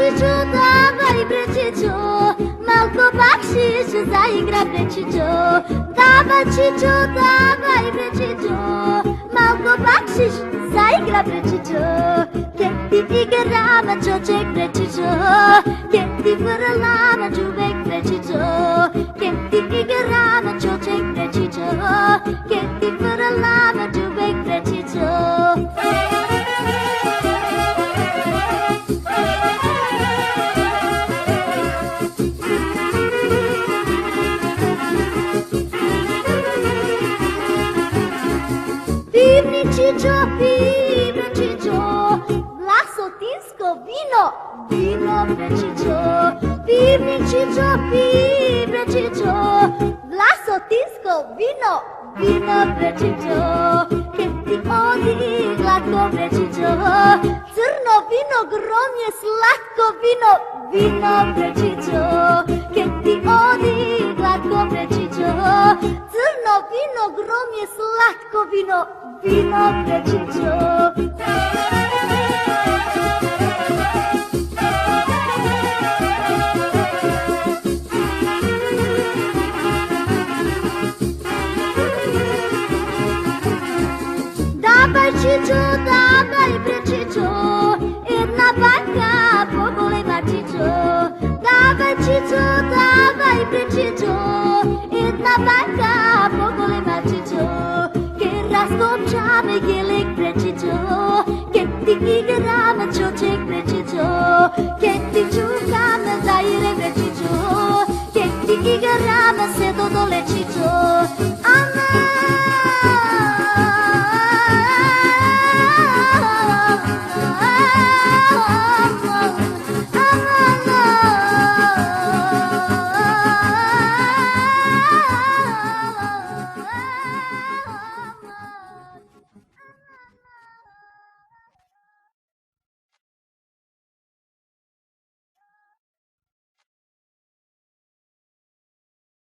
Чичо, давай бре Чичо, малко бакшиш за игра бре Чичо. Давай Чичо, давай бре Чичо, малко бакшиш за игра бре Чичо. Ке ти играма чочек бре Чичо, ке ти врлама чубек бре Чичо. Ке ти играма чочек бре Чичо, ке ти врлама чубек бре Чичо. Pivni Čичо, pivni Čичо, vlasotinsko vino, vino bre Čичо. Pivni Čичо, pivni Čичо, vlasotinsko vino, vino bre Čичо. Ке ти оди гладко bre Čичо, crno vino grom je slatko vino, vino bre Čичо. Ке ти оди gladko bre Čичо, crno vino grom je slatko vino, vino bre Čичо. Давай Čичо, давай бре Čичо, една банка по-голема Čичо. Давай Čичо, давай бре Čичо, една банка по-голема Čичо. Ке разкопчаме гелек бре Čичо, ке ти играме чочек бре Čичо. Ке ти чукаме заире бре Čичо, ке ти играме се до доле Čичо. Ама